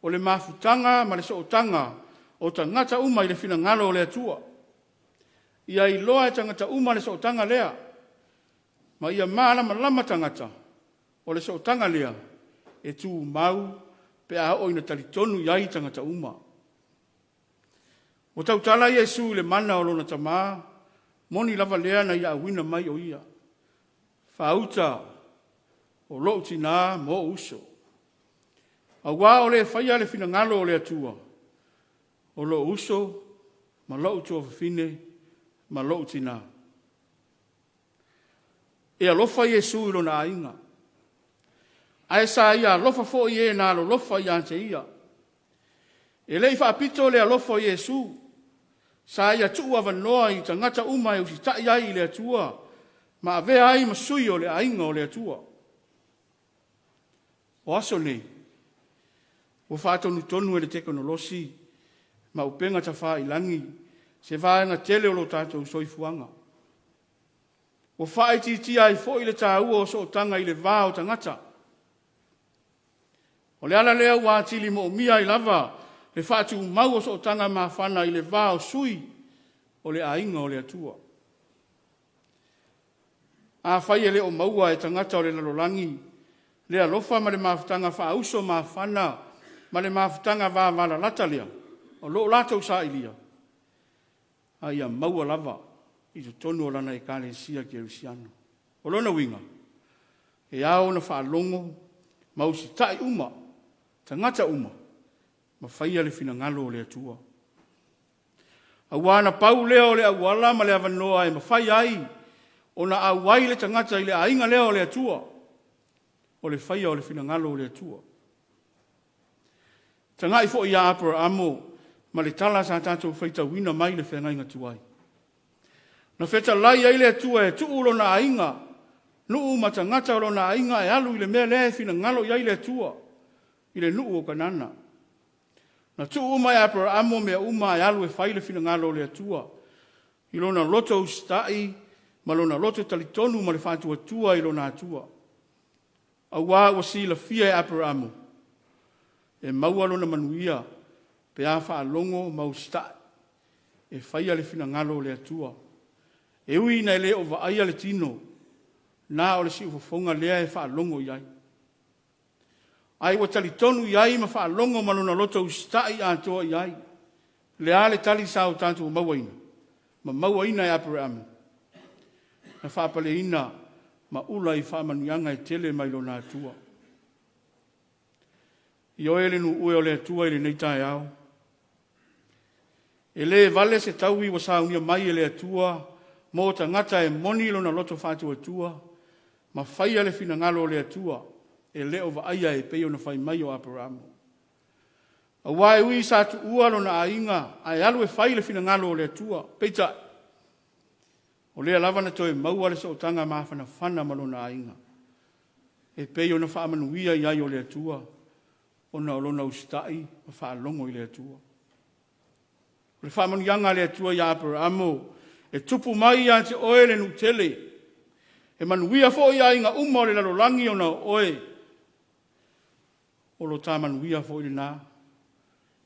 Speaker 1: O le mafutanga ma le so o tanga. O tangata uma I le fina ngalo o le atua. Ia I loa e tangata uma le so o tanga lea. Ma ia malama lama tangata. O le so o tanga lea. E tu mau. Pe a o ina talitonu iai tangata uma. O tautala Yesu le mana o lona tamaa. Moni lava lea na ia awina mai o ia. Whauta. O loo tina mo uso. A wā o le whaia le fina ngalo o le atua. O loo uso. Ma loo tua whawhine. Ma loo tina. E alofa Yesu I lona ainga. Ae sa ia alofa fo I e na alo lofa I ante ia. E lei whaapito le alofa Yesu. Sa ia tua wanoa I tangata uma e usitai ai le atua. Ma ave ai masui o le ainga o le atua. O aso nei. O whaatonu tonu e le teknolosi. Ma upenga ta wha ilangi. Se vaenga tele o lo tātou soifuanga. O whaiti tia ai fo I le tāua o so tanga I le vā o tangata. O le ala lea ua atili mo mia I lava. Le whaatu mau o so tanga ma whana I le vā o sui. O le ainga o le atua. A whai e le o maua e tangata o le lalolangi. Le alofa ma le mawhutanga wha uso ma whana. Ma le mawhutanga vā wala lata lea. O loo lātou sa ilia. A ia maua lava. I to tonu o lana e kāle sia ki Erusiano. O lona winga. E ao na whaalongo. Mausi tai uma. Tangata uma. Ma whaia le fina ngalo o le atua. A wana pau leo le awala ma le avanoa e ma whai ai. O na awai le tangata I le ainga leo o le atua. O le whaia o le fina ngalo o le atua. Tangai fo ia apura amo. Ma le tala sa tātou whaita wina mai le whenga inga tuai. Na wheta lai ai le atua e tuu lo na ainga. Nuu matangata lo na ainga e alu I le mea le fina ngalo I le atua. I le nuu o kanana. Na tuu mai apura amo mea uma e alu e whai le fina ngalo le atua. I lo na loto ustai. Ma lo na loto talitonu ma le whātua tua I lo na atua. A wā wa si la fia e apura amo. E maua lo na manuia. Pe a whaalongo mau stai. E whaia le fina ngalo le atua. E ui na le o waaia le tino. Nā o le si ufafonga lea e whaalongo iai. Ai wa talitonu iai ma whaalongo malona loto ustai a toa iai. Le ale tali sao tanto mauaina. Ma mauaina e apure ame. Na whaapale ina ma ula I whaamanuanga e tele mai lo nā atua. I oe le nu ue o le atua I le neitai au. E le vale se taui wa saunia mai e le atua. Mo tangata e moni lo na loto whātua atua. Ma whaia le fina ngalo le atua. E leo wa aia e peo na whai mai o aparamu. A wae ui sa tu ua lo na ainga. Ai alu e whai le fina ngalo le atua. Peita. O lea lava na toe maua le so tanga mawhana whana malo na ainga. E peo na whaamanuia I ai o le atua. ona o lona usita'i ma fa'alogo i le atua. O le fa'amaniaga le atua ia Aperamo e tupu mai ia te oe le nutele. E manuia fo'i aiga uma o le lalolagi ona oe. O lo tamanuia fo'i lenā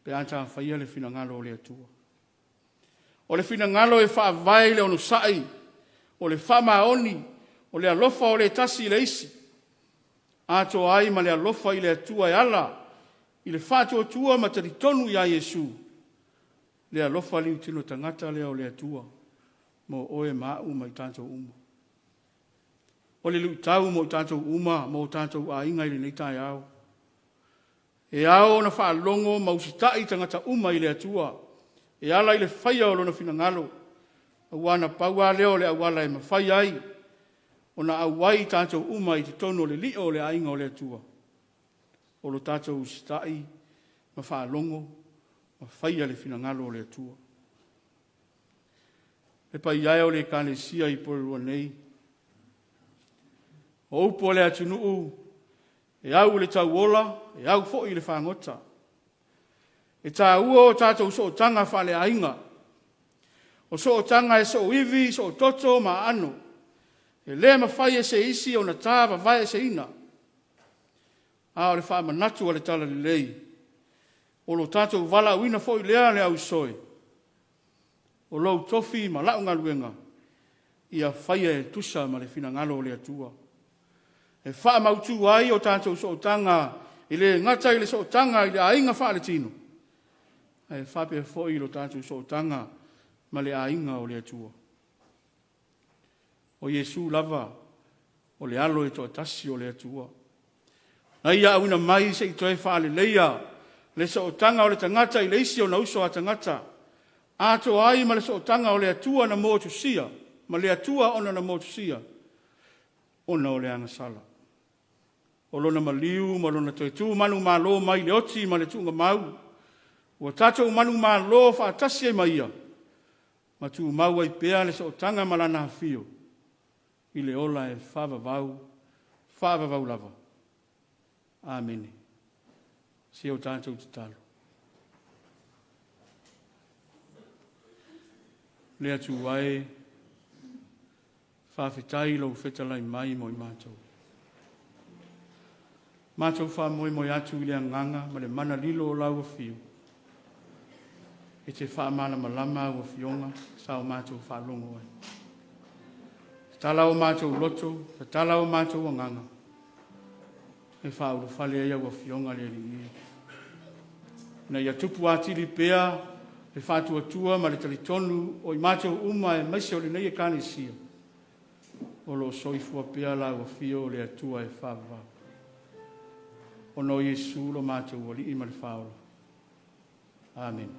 Speaker 1: pe a tawhaia le finagalo o le atua. O le finagalo e whaavae le ono sa'i, o le whamaoni, o le alofa o le tasi le isi. Ato ai ma le alofa i le atua e ala, i le whātua tua ma taritonu ia Yesu. Le alofa liu tino tangata lea o le atua, mo oe Mua'au mai tātou uma. O le liu tau mo tātou uma, mo tātou a inga i le neitai au. E ao na whaalongo mausita'i tangata uma i le atua. E ala i le whaia o lona finangalo. Awana paua leo le awala e mawhai ai. O na awai tātou uma i te tono le li o le ainga o le atua. O lo tātou usita'i ma whaalongo ma whaia le finangalo o le atua. E pai iai o le kālesia i Porirua nei. O upo le atunuu. E au le tauola, e au fo'i le whangota. E tā ua o tātou so o tanga whale ainga. O so o tanga e so o iwi, so o toto ma ano. E le mawhai e se isi o na tāwa vai e se ina. A o le wha manatu o le tala le lei. O lo tātou wala uina fo'i lea le au soe. O lou tofi ma launga luenga. Ia whaia e tusa ma le finangalo o le atua. E wha mautu ai o tātou so o tanga. I le ngata i le so o tanga i le ainga wha le tino. E whape fo'i lo tātou so o tanga ma le ainga o le atua. O Yesu lava o le alo e to tasi o le atua. Na ia awina mai se i toe wha le leia le so o tanga o le tangata i le isi o na uso a tangata. Ato ai ma le so o tanga o le atua na motu sia. Ma le atua ona na motu sia. Ona o le angasala. O lona maliu, ma lona toi tu manu malo mai le oti ma le tunga mau. Ua tātou manu malo whaatasi e maia. Ma tu mau ai pēa le so o tanga malana hawhio. I le ola e whaavavau lava. Amen. Si o tātou te talo. Le atu ai, whawhitai lau whetalai mai mo i mātou. Mātou wha moi atu i le anganga, ma le mana lilo o lau a whiu. E te wha mana malama o fionga, sa o mātou wha longo ai. Tala o mātou loto, tala o mātou anganga. E wha uru whale ai au a fionga le ringi. Na ia tupu atiri pēa, le whātua tua ma le talitonu o i mātou uma e maise o le nei e kāne sia. O lo soifua pēa lau a fio le atua e whaavavau. O no Yesu lo mātou o li ima le whaola. Amen.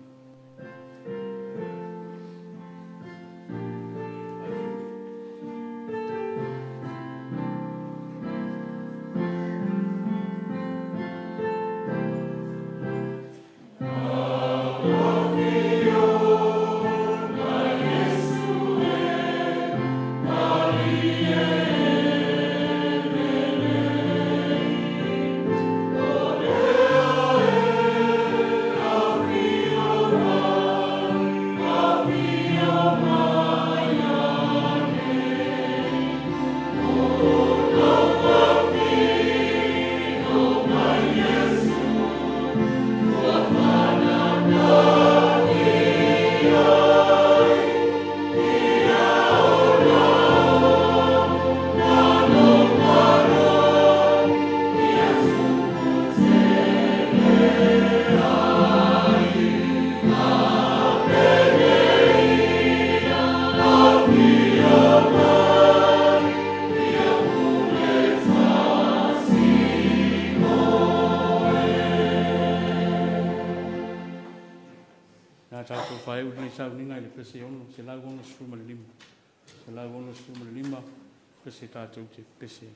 Speaker 1: Sauniga Lotu se lau ono sfuma le lima. Se lau ono sfuma le lima, pese tātou te pese.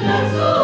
Speaker 2: Let's go.